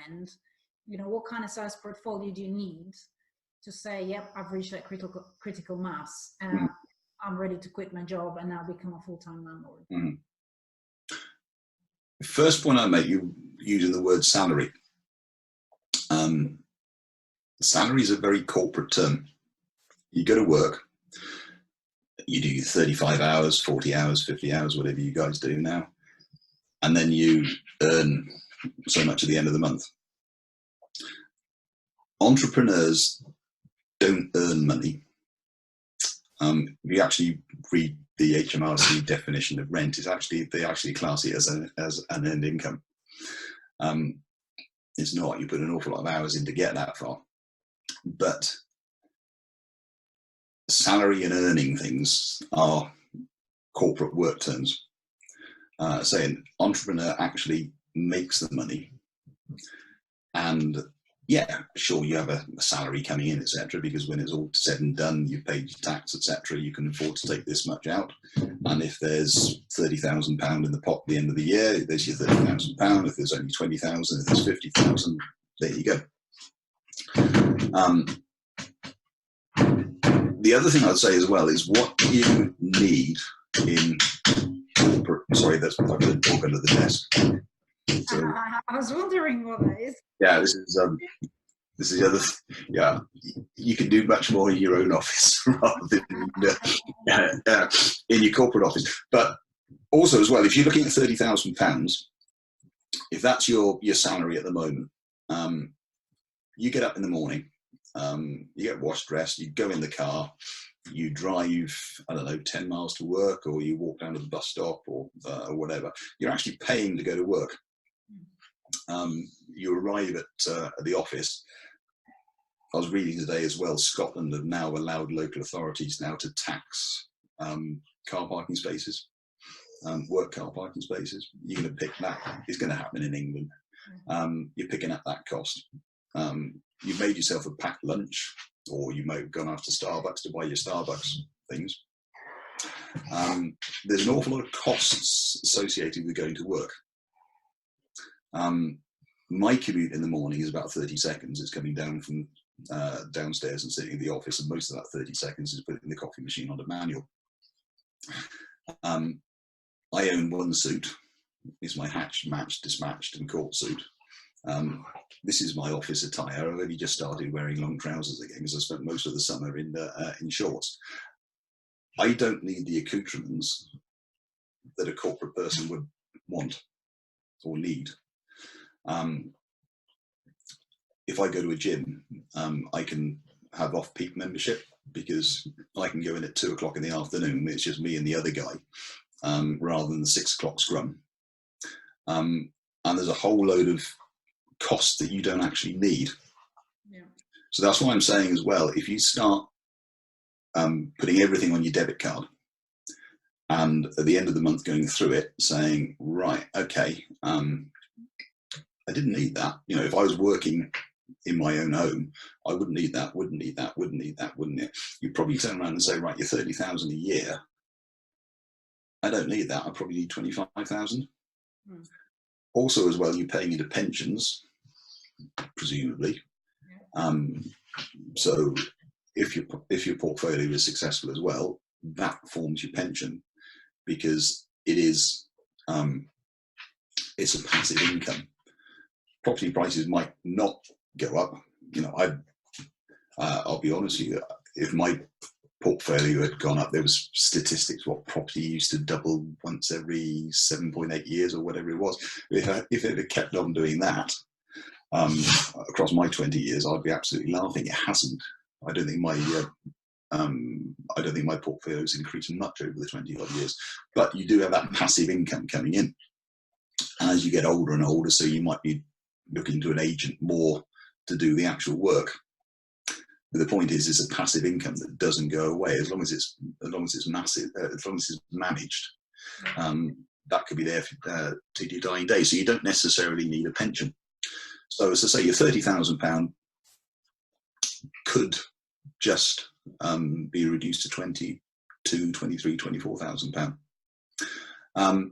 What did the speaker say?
end, you know, what kind of size portfolio do you need to say, yep, I've reached that critical mass, and I'm ready to quit my job and now become a full-time landlord? The first point I make, you using the word salary. Salary is a very corporate term. You go to work, you do 35 hours, 40 hours, 50 hours, whatever you guys do now, and then you earn so much at the end of the month. Entrepreneurs don't earn money. If you actually read the HMRC definition of rent, they actually class it as an earned income. It's not. You put an awful lot of hours in to get that far. But salary and earning things are corporate work terms. So an entrepreneur actually makes the money, and yeah, sure, you have a salary coming in, etc. Because when it's all said and done, you've paid your tax, etc. You can afford to take this much out. And if there's £30,000 in the pot at the end of the year, there's your £30,000. If there's only 20,000, if there's 50,000, there you go. The other thing I'd say as well is what you need in corporate. Sorry, that's I've got a dog under the desk. So, I was wondering what that is. Yeah, this is the other. Yeah, you can do much more in your own office rather than in your corporate office. But also as well, if you're looking at £30,000, if that's your salary at the moment, you get up in the morning, you get washed, dressed, you go in the car, you drive, I don't know, 10 miles to work, or you walk down to the bus stop, or whatever. You're actually paying to go to work. You arrive at the office. I was reading today as well, Scotland have now allowed local authorities now to tax car parking spaces, work car parking spaces. You're going to pick that. It's going to happen in England. You're picking up that cost. You've made yourself a packed lunch, or you may have gone out to Starbucks to buy your Starbucks things. There's an awful lot of costs associated with going to work. My commute in the morning is about 30 seconds. It's coming down from downstairs and sitting in the office, and most of that 30 seconds is putting the coffee machine on a manual. I own one suit. It's my hatched, matched, dismatched and court suit. This is my office attire. I've only just started wearing long trousers again because I spent most of the summer in shorts. I don't need the accoutrements that a corporate person would want or need. If I go to a gym, I can have off-peak membership because I can go in at 2 o'clock in the afternoon. It's just me and the other guy, rather than the 6 o'clock scrum. And there's a whole load of costs that you don't actually need. Yeah. So that's why I'm saying as well, if you start putting everything on your debit card, and at the end of the month going through it saying, right, okay, I didn't need that. You know, if I was working in my own home, I wouldn't need that, wouldn't need that, wouldn't need that, wouldn't it? You'd probably turn around and say, right, you're 30,000 a year. I don't need that. I probably need 25,000. Also, as well, you're paying into pensions, presumably. So if your portfolio is successful as well, that forms your pension, because it is it's a passive income. Property prices might not go up. You know, I'll be honest with you, if my portfolio had gone up, there was statistics what property used to double once every 7.8 years or whatever it was. If it had kept on doing that across my 20 years, I'd be absolutely laughing. It hasn't. I don't think my portfolio has increased much over the 20 odd years, but you do have that passive income coming in as you get older and older. So you might be looking to an agent more to do the actual work. But the point is, it's a passive income that doesn't go away as long as it's massive, as long as it's managed. That could be there to your dying day. So you don't necessarily need a pension. So as I say, your £30,000 could just be reduced to £22,000, £23,000, £24,000.